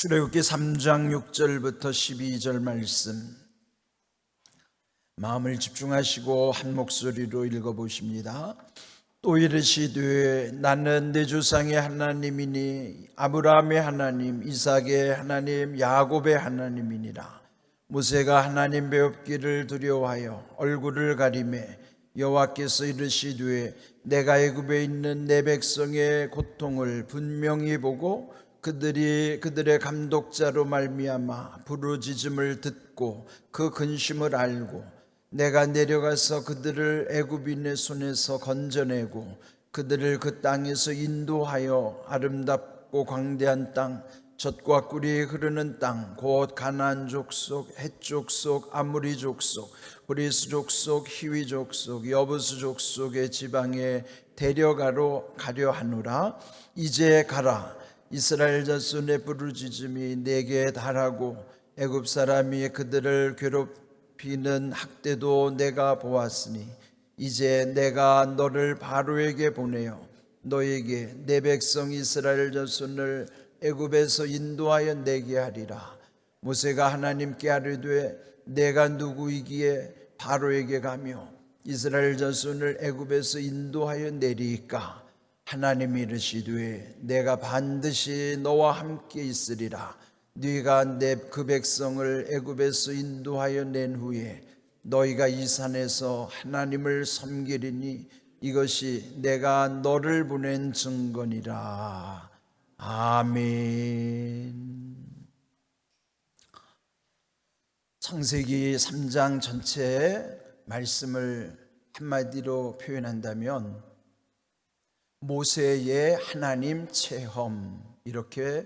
출애굽기 3장 6절부터 12절 말씀, 마음을 집중하시고 한 목소리로 읽어보십니다. 또 이르시되 나는 내 조상의 하나님이니 아브라함의 하나님, 이삭의 하나님, 야곱의 하나님이니라. 모세가 하나님 배웁기를 두려워하여 얼굴을 가리매 여호와께서 이르시되 내가 애굽에 있는 내 백성의 고통을 분명히 보고 그들의 감독자로 말미암아 부르짖음을 듣고 그 근심을 알고 내가 내려가서 그들을 애굽인의 손에서 건져내고 그들을 그 땅에서 인도하여 아름답고 광대한 땅, 젖과 꿀이 흐르는 땅, 곧 가나안 족속, 헷 족속, 아모리 족속, 브리스 족속, 히위 족속, 여부스 족속의 지방에 가려 하노라. 이제 가라. 이스라엘 자손의 부르짖음이 내게 달하고 애굽 사람이 그들을 괴롭히는 학대도 내가 보았으니 이제 내가 너를 바로에게 보내어 너에게 내 백성 이스라엘 자손을 애굽에서 인도하여 내게 하리라. 모세가 하나님께 아뢰되 내가 누구이기에 바로에게 가며 이스라엘 자손을 애굽에서 인도하여 내리이까? 하나님이 이르시되 내가 반드시 너와 함께 있으리라. 네가 내 그 백성을 애굽에서 인도하여 낸 후에 너희가 이 산에서 하나님을 섬기리니 이것이 내가 너를 보낸 증거니라. 아멘. 창세기 3장 전체 말씀을 한마디로 표현한다면 모세의 하나님 체험, 이렇게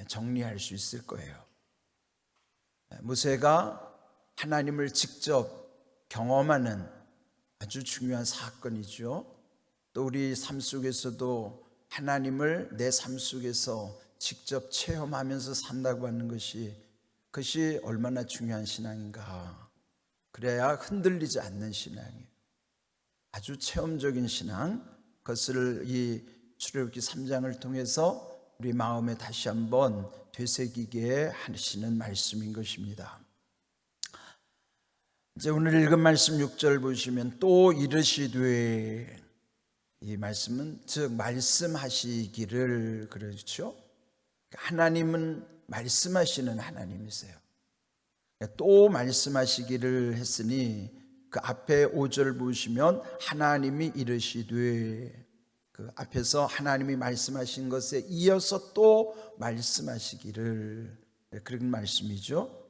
정리할 수 있을 거예요. 모세가 하나님을 직접 경험하는 아주 중요한 사건이죠. 또 우리 삶 속에서도 하나님을 내 삶 속에서 직접 체험하면서 산다고 하는 그것이 얼마나 중요한 신앙인가. 그래야 흔들리지 않는 신앙이에요. 아주 체험적인 신앙, 그것을 이 출애굽기 3장을 통해서 우리 마음에 다시 한번 되새기게 하시는 말씀인 것입니다. 이제 오늘 읽은 말씀 6절 보시면 또 이르시되, 이 말씀은 즉 말씀하시기를, 그렇죠? 하나님은 말씀하시는 하나님이세요. 또 말씀하시기를 했으니 그 앞에 5절 보시면 하나님이 이르시되, 그 앞에서 하나님이 말씀하신 것에 이어서 또 말씀하시기를, 그런 말씀이죠.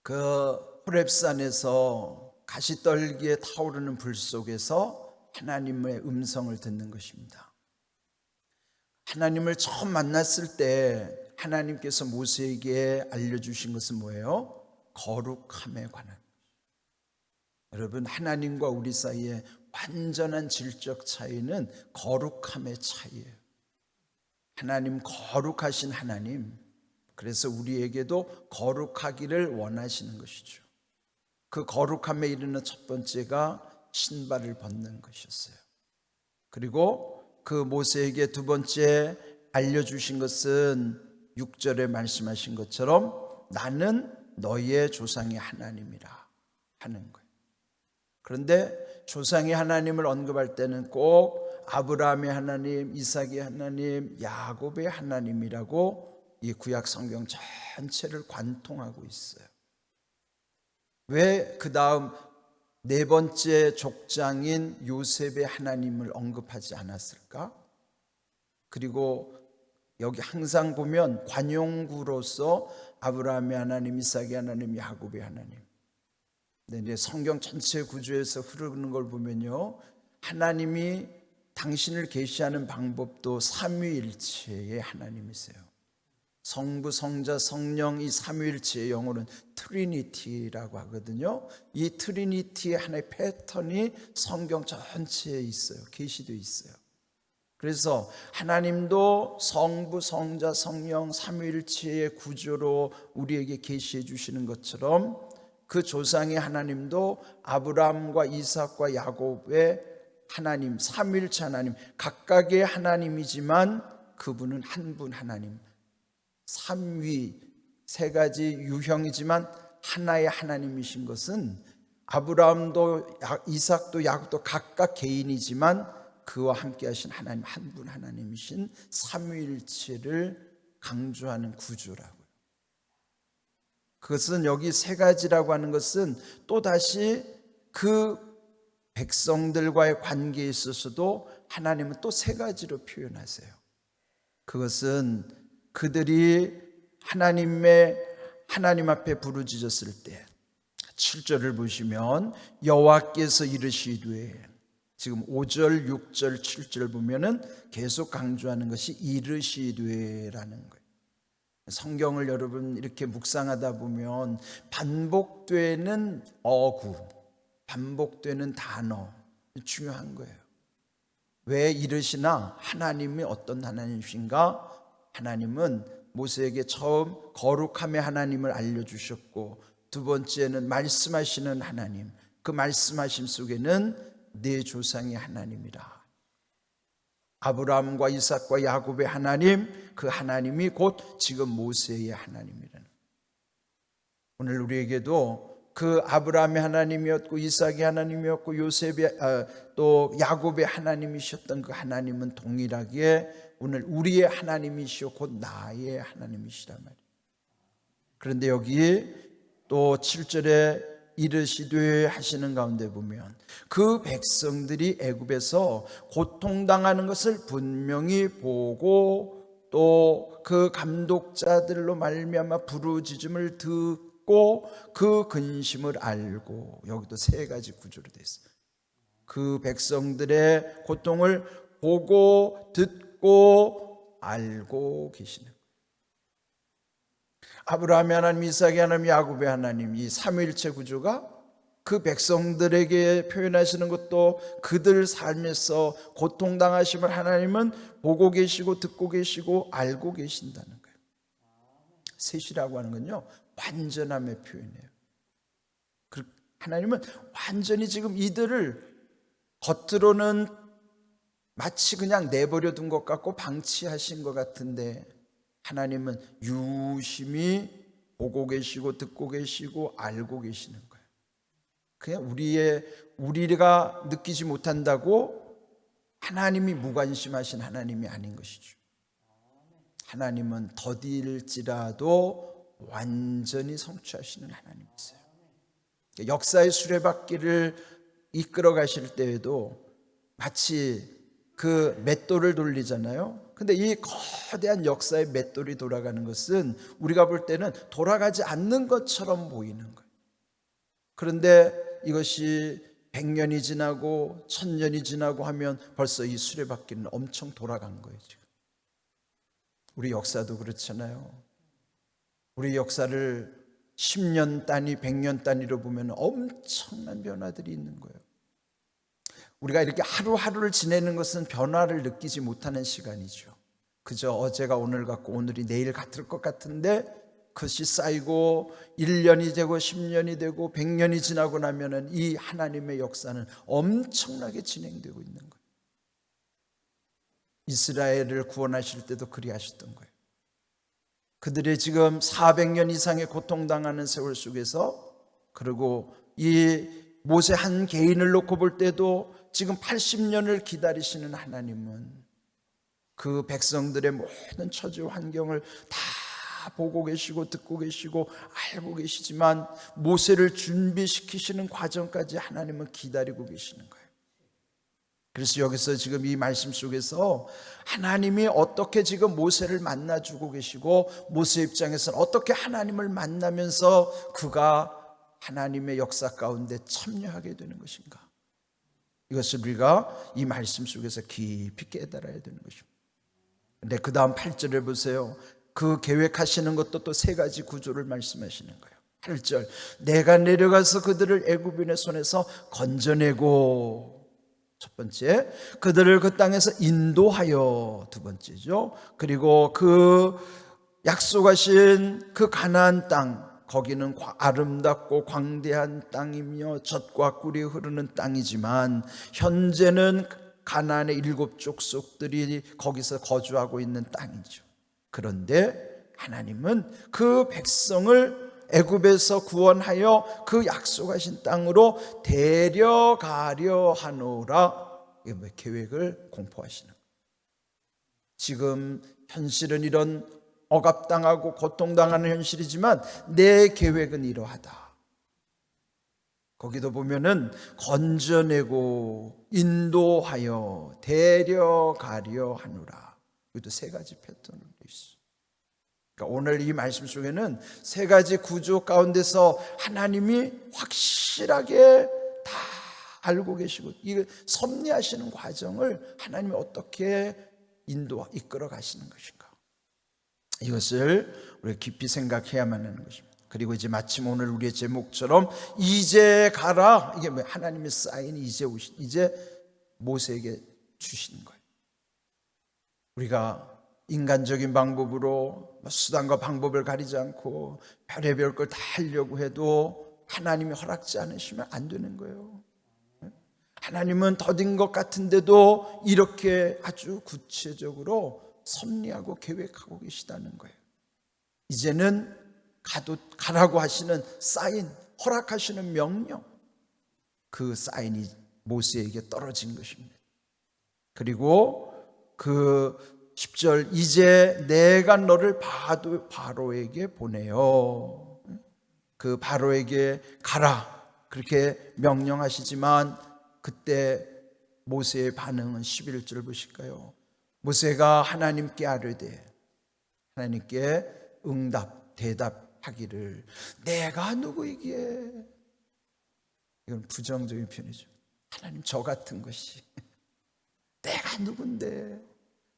그 호렙산에서 가시떨기에 타오르는 불 속에서 하나님의 음성을 듣는 것입니다. 하나님을 처음 만났을 때 하나님께서 모세에게 알려주신 것은 뭐예요? 거룩함에 관한. 여러분, 하나님과 우리 사이에 완전한 질적 차이는 거룩함의 차이예요. 하나님, 거룩하신 하나님, 그래서 우리에게도 거룩하기를 원하시는 것이죠. 그 거룩함에 이르는 첫 번째가 신발을 벗는 것이었어요. 그리고 그 모세에게 두 번째 알려주신 것은 6절에 말씀하신 것처럼 나는 너희의 조상의 하나님이라 하는 거예요. 그런데 조상의 하나님을 언급할 때는 꼭 아브라함의 하나님, 이삭의 하나님, 야곱의 하나님이라고 이 구약 성경 전체를 관통하고 있어요. 왜 그 다음 네 번째 족장인 요셉의 하나님을 언급하지 않았을까? 그리고 여기 항상 보면 관용구로서 아브라함의 하나님, 이삭의 하나님, 야곱의 하나님. 근데 성경 전체 구조에서 흐르는 걸 보면요, 하나님이 당신을 계시하는 방법도 삼위일체의 하나님이세요. 성부, 성자, 성령, 이 삼위일체의 영어로는 트리니티라고 하거든요. 이 트리니티의 하나의 패턴이 성경 전체에 있어요. 계시되어 있어요. 그래서 하나님도 성부, 성자, 성령, 삼위일체의 구조로 우리에게 계시해 주시는 것처럼 그 조상의 하나님도 아브라함과 이삭과 야곱의 하나님, 삼위일체 하나님, 각각의 하나님이지만 그분은 한 분 하나님, 삼위 세 가지 유형이지만 하나의 하나님이신 것은 아브라함도 이삭도 야곱도 각각 개인이지만 그와 함께 하신 하나님 한 분 하나님이신 삼위일체를 강조하는 구조라고요. 그것은 여기 세 가지라고 하는 것은 또다시 그 백성들과의 관계에 있어서도 하나님은 또 세 가지로 표현하세요. 그것은 그들이 하나님 앞에 부르짖었을 때 7절을 보시면 여호와께서 이르시되, 지금 5절, 6절, 7절 보면은 계속 강조하는 것이 이르시되라는 거예요. 성경을 여러분 이렇게 묵상하다 보면 반복되는 어구, 반복되는 단어 중요한 거예요. 왜 이르시나? 하나님이 어떤 하나님이신가? 하나님은 모세에게 처음 거룩함의 하나님을 알려주셨고, 두 번째는 말씀하시는 하나님, 그 말씀하심 속에는 네 조상의 하나님이라, 아브라함과 이삭과 야곱의 하나님, 그 하나님이 곧 지금 모세의 하나님이라는. 오늘 우리에게도 그 아브라함의 하나님이었고 이삭의 하나님이었고 또 야곱의 하나님이셨던 그 하나님은 동일하게 오늘 우리의 하나님이시오 곧 나의 하나님이시란 말이에요. 그런데 여기 또 7절에 이르시되 하시는 가운데 보면 그 백성들이 애굽에서 고통당하는 것을 분명히 보고 또 그 감독자들로 말미암아 부르짖음을 듣고 그 근심을 알고, 여기도 세 가지 구조로 되어 있어요. 그 백성들의 고통을 보고 듣고 알고 계시는 거예요. 아브라함의 하나님, 이삭의 하나님, 야곱의 하나님, 이 삼위일체 구조가 그 백성들에게 표현하시는 것도 그들 삶에서 고통당하심을 하나님은 보고 계시고 듣고 계시고 알고 계신다는 거예요. 셋이라고 하는 건요, 완전함의 표현이에요. 하나님은 완전히 지금 이들을 겉으로는 마치 그냥 내버려 둔 것 같고 방치하신 것 같은데, 하나님은 유심히 보고 계시고 듣고 계시고 알고 계시는 거예요. 그냥 우리가 느끼지 못한다고 하나님이 무관심하신 하나님이 아닌 것이죠. 하나님은 더딜지라도 완전히 성취하시는 하나님이세요. 역사의 수레바퀴를 이끌어 가실 때에도 마치 그 맷돌을 돌리잖아요. 근데 이 거대한 역사의 맷돌이 돌아가는 것은 우리가 볼 때는 돌아가지 않는 것처럼 보이는 거예요. 그런데 이것이 100년이 지나고 1000년이 지나고 하면 벌써 이 수레바퀴는 엄청 돌아간 거예요. 지금 우리 역사도 그렇잖아요. 우리 역사를 10년 단위, 100년 단위로 보면 엄청난 변화들이 있는 거예요. 우리가 이렇게 하루하루를 지내는 것은 변화를 느끼지 못하는 시간이죠. 그저 어제가 오늘 같고 오늘이 내일 같을 것 같은데 그것이 쌓이고 1년이 되고 10년이 되고 100년이 지나고 나면은 이 하나님의 역사는 엄청나게 진행되고 있는 거예요. 이스라엘을 구원하실 때도 그리하셨던 거예요. 그들이 지금 400년 이상의 고통당하는 세월 속에서, 그리고 이 모세 한 개인을 놓고 볼 때도 지금 80년을 기다리시는 하나님은 그 백성들의 모든 처지 환경을 다 보고 계시고 듣고 계시고 알고 계시지만 모세를 준비시키시는 과정까지 하나님은 기다리고 계시는 거예요. 그래서 여기서 지금 이 말씀 속에서 하나님이 어떻게 지금 모세를 만나주고 계시고 모세 입장에서는 어떻게 하나님을 만나면서 그가 하나님의 역사 가운데 참여하게 되는 것인가, 이것을 우리가 이 말씀 속에서 깊이 깨달아야 되는 것입니다. 근데 그 다음 8절을 보세요. 그 계획하시는 것도 또 세 가지 구조를 말씀하시는 거예요. 8절, 내가 내려가서 그들을 애굽인의 손에서 건져내고, 첫 번째, 그들을 그 땅에서 인도하여, 두 번째죠. 그리고 그 약속하신 그 가나안 땅, 거기는 아름답고 광대한 땅이며 젖과 꿀이 흐르는 땅이지만 현재는 가나안의 7 족속들이 거기서 거주하고 있는 땅이죠. 그런데 하나님은 그 백성을 애굽에서 구원하여 그 약속하신 땅으로 데려가려 하노라. 이게 뭐 계획을 공포하시는 거예요. 지금 현실은 이런 억압당하고 고통당하는 현실이지만 내 계획은 이러하다. 거기도 보면은 건져내고 인도하여 데려가려 하노라. 여기도 세 가지 패턴으로 있어. 그러니까 오늘 이 말씀 속에는 세 가지 구조 가운데서 하나님이 확실하게 다 알고 계시고 이 섭리하시는 과정을 하나님이 어떻게 이끌어 가시는 것인가, 이것을 우리가 깊이 생각해야만 하는 것입니다. 그리고 이제 마침 오늘 우리의 제목처럼 이제 가라, 이게 뭐 하나님의 사인이 이제 모세에게 주시는 거예요. 우리가 인간적인 방법으로 수단과 방법을 가리지 않고 별의별 걸 다 하려고 해도 하나님이 허락지 않으시면 안 되는 거예요. 하나님은 더딘 것 같은데도 이렇게 아주 구체적으로 섭리하고 계획하고 계시다는 거예요. 이제는 가라고 하시는 사인, 허락하시는 명령, 그 사인이 모세에게 떨어진 것입니다. 그리고 그 10절, 이제 내가 너를 바로에게 보내요. 그 바로에게 가라 그렇게 명령하시지만 그때 모세의 반응은 11절 보실까요? 모세가 하나님께 아뢰되 하나님께 대답하기를 내가 누구이기에. 이건 부정적인 표현이죠. 하나님 저 같은 것이 내가 누군데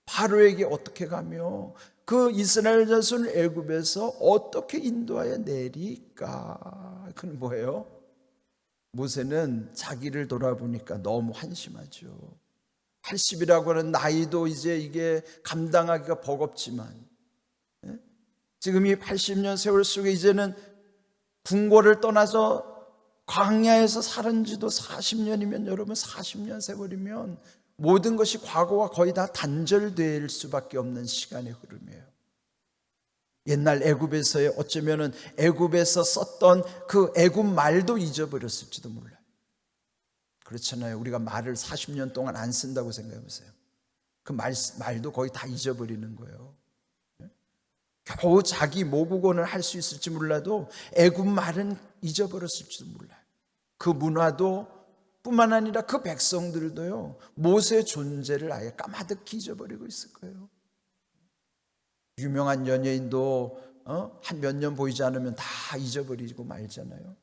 바로에게 어떻게 가며 그 이스라엘 자손을 애굽에서 어떻게 인도하여 내리까. 그건 뭐예요? 모세는 자기를 돌아보니까 너무 한심하죠. 80이라고 하는 나이도 이제 이게 감당하기가 버겁지만 지금 이 80년 세월 속에 이제는 궁궐을 떠나서 광야에서 살은 지도 40년이면 여러분 40년 세월이면 모든 것이 과거와 거의 다 단절될 수밖에 없는 시간의 흐름이에요. 옛날 애굽에서의 어쩌면은 애굽에서 썼던 그 애굽 말도 잊어버렸을지도 몰라요. 그렇잖아요. 우리가 말을 40년 동안 안 쓴다고 생각해 보세요. 그 말도 거의 다 잊어버리는 거예요. 겨우 자기 모국어는 할 수 있을지 몰라도 애굽 말은 잊어버렸을지도 몰라요. 그 문화도 뿐만 아니라 그 백성들도요, 모세의 존재를 아예 까마득히 잊어버리고 있을 거예요. 유명한 연예인도 한 몇 년 보이지 않으면 다 잊어버리고 말잖아요.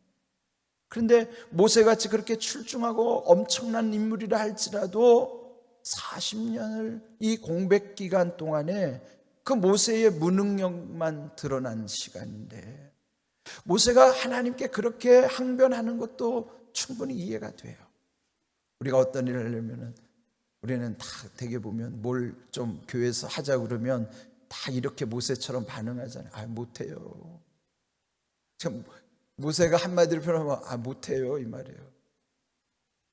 그런데 모세같이 그렇게 출중하고 엄청난 인물이라 할지라도 40년을 이 공백 기간 동안에 그 모세의 무능력만 드러난 시간인데 모세가 하나님께 그렇게 항변하는 것도 충분히 이해가 돼요. 우리가 어떤 일을 하려면 우리는 다 되게 보면 뭘 좀 교회에서 하자 그러면 다 이렇게 모세처럼 반응하잖아요. 아, 못해요. 모세가 한마디로 표현하면 아, 못해요 이 말이에요.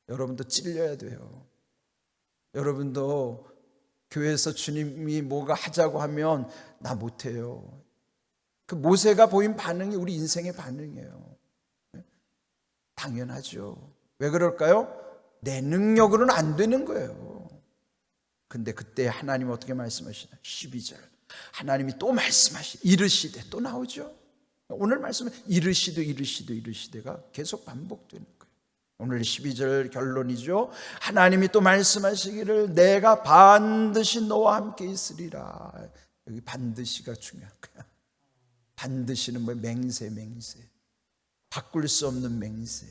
여러분도 찔려야 돼요. 여러분도 교회에서 주님이 뭐가 하자고 하면 나 못해요. 그 모세가 보인 반응이 우리 인생의 반응이에요. 당연하죠. 왜 그럴까요? 내 능력으로는 안 되는 거예요. 근데 그때 하나님 어떻게 말씀하시나? 12절 하나님이 또 이르시되 또 나오죠. 오늘 말씀은 이르시되가 계속 반복되는 거예요. 오늘 12절 결론이죠. 하나님이 또 말씀하시기를 내가 반드시 너와 함께 있으리라. 여기 반드시가 중요한 거야. 반드시는 뭐 맹세 바꿀 수 없는 맹세.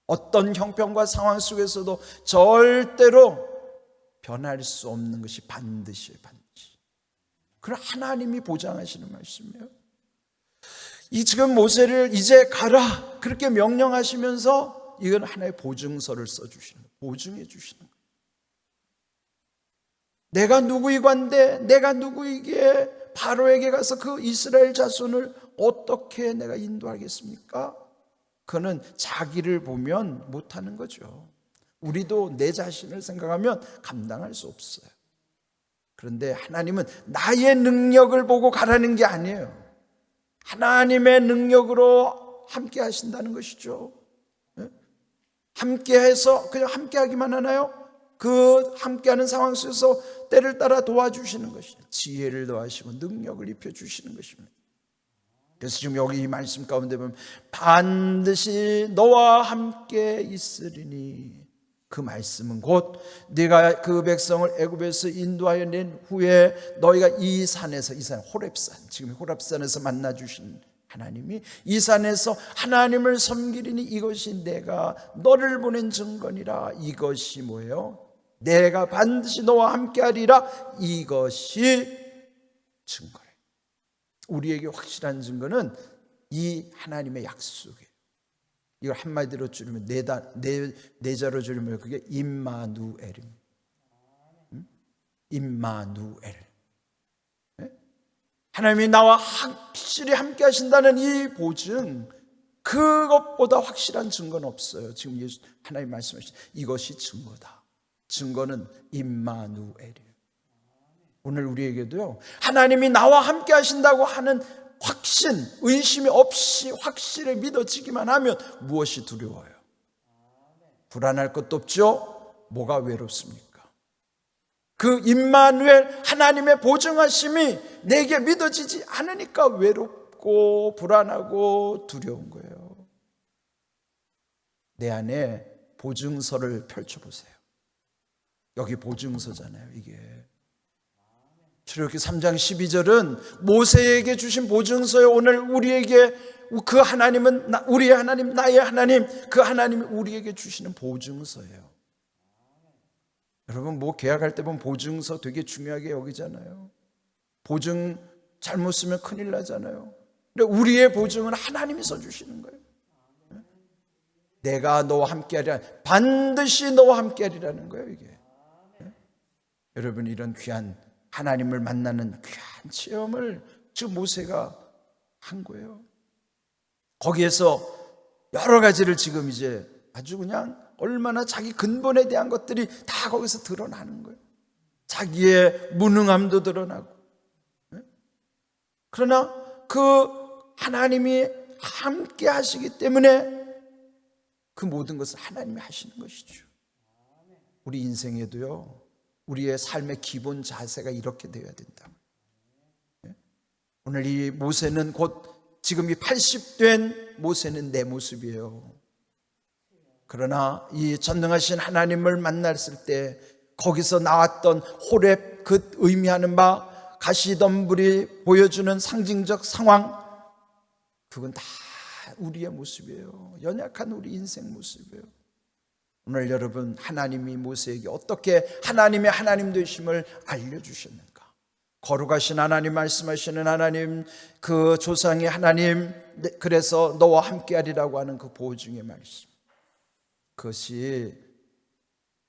어떤 형편과 상황 속에서도 절대로 변할 수 없는 것이 반드시예요. 그럼 하나님이 보장하시는 말씀이에요. 이 지금 모세를 이제 가라 그렇게 명령하시면서 이건 하나의 보증서를 써주시는 거예요. 보증해 주시는 거예요. 내가 누구이관데 내가 누구이기에 바로에게 가서 그 이스라엘 자손을 어떻게 내가 인도하겠습니까? 그는 자기를 보면 못하는 거죠. 우리도 내 자신을 생각하면 감당할 수 없어요. 그런데 하나님은 나의 능력을 보고 가라는 게 아니에요. 하나님의 능력으로 함께 하신다는 것이죠. 함께 해서 그냥 함께 하기만 하나요? 그 함께하는 상황 속에서 때를 따라 도와주시는 것입니다. 지혜를 더하시고 능력을 입혀주시는 것입니다. 그래서 지금 여기 이 말씀 가운데 보면 반드시 너와 함께 있으리니, 그 말씀은 곧 네가 그 백성을 애굽에서 인도하여 낸 후에 너희가 이 산에서, 이 산 호렙산, 지금 호렙산에서 만나 주신 하나님이 이 산에서 하나님을 섬기리니 이것이 내가 너를 보낸 증거니라. 이것이 뭐예요? 내가 반드시 너와 함께하리라. 이것이 증거래. 우리에게 확실한 증거는 이 하나님의 약속이에요. 이걸 한마디로 줄이면 네 자로 줄이면 그게 임마누엘입니다. 임마누엘. 하나님이 나와 확실히 함께 하신다는 이 보증, 그것보다 확실한 증거는 없어요. 지금 예수 하나님 말씀하신 이것이 증거다. 증거는 임마누엘이에요. 오늘 우리에게도요, 하나님이 나와 함께 하신다고 하는 확신, 의심이 없이 확실히 믿어지기만 하면 무엇이 두려워요? 불안할 것도 없죠? 뭐가 외롭습니까? 그 임마누엘 하나님의 보증하심이 내게 믿어지지 않으니까 외롭고 불안하고 두려운 거예요. 내 안에 보증서를 펼쳐보세요. 여기 보증서잖아요, 이게. 출애굽기 3장 12절은 모세에게 주신 보증서예요. 오늘 우리에게 그 하나님은 우리의 하나님, 나의 하나님, 그 하나님이 우리에게 주시는 보증서예요. 여러분, 뭐 계약할 때 보면 보증서 되게 중요하게 여기잖아요. 보증 잘못 쓰면 큰일 나잖아요. 근데 우리의 보증은 하나님이 써주시는 거예요. 내가 너와 함께하리라, 반드시 너와 함께하리라는 거예요, 이게. 여러분, 이런 귀한 하나님을 만나는 귀한 체험을 지금 모세가 한 거예요. 거기에서 여러 가지를 지금 이제 아주 그냥 얼마나 자기 근본에 대한 것들이 다 거기서 드러나는 거예요. 자기의 무능함도 드러나고. 그러나 그 하나님이 함께 하시기 때문에 그 모든 것을 하나님이 하시는 것이죠. 우리 인생에도요, 우리의 삶의 기본 자세가 이렇게 되어야 된다. 오늘 이 모세는 곧 지금 이 80된 모세는 내 모습이에요. 그러나 이 전능하신 하나님을 만났을 때 거기서 나왔던 호렙, 그 의미하는 바 가시덤불이 보여주는 상징적 상황, 그건 다 우리의 모습이에요. 연약한 우리 인생 모습이에요. 오늘 여러분, 하나님이 모세에게 어떻게 하나님의 하나님 되심을 알려주셨는가? 거룩하신 하나님, 말씀하시는 하나님, 그 조상의 하나님, 그래서 너와 함께하리라고 하는 그 보증의 말씀, 그것이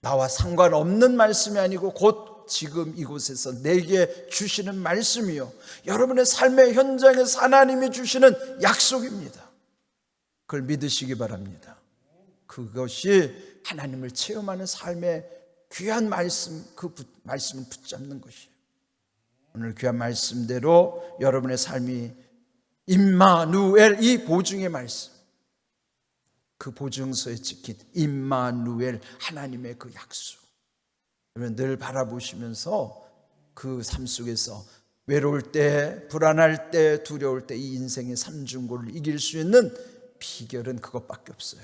나와 상관없는 말씀이 아니고 곧 지금 이곳에서 내게 주시는 말씀이요, 여러분의 삶의 현장에서 하나님이 주시는 약속입니다. 그걸 믿으시기 바랍니다. 그것이 하나님을 체험하는 삶의 귀한 말씀, 그 말씀을 붙잡는 것이에요. 오늘 귀한 말씀대로 여러분의 삶이 임마누엘, 이 보증의 말씀, 그 보증서에 찍힌 임마누엘 하나님의 그 약속, 여러분 늘 바라보시면서 그 삶 속에서 외로울 때, 불안할 때, 두려울 때 이 인생의 삼중고를 이길 수 있는 비결은 그것밖에 없어요.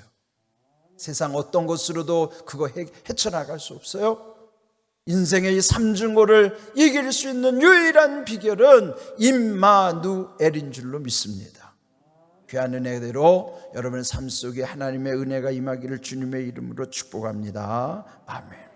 세상 어떤 것으로도 그거 헤쳐나갈 수 없어요. 인생의 이 삼중고를 이길 수 있는 유일한 비결은 임마누엘인 줄로 믿습니다. 귀한 은혜대로 여러분의 삶 속에 하나님의 은혜가 임하기를 주님의 이름으로 축복합니다. 아멘.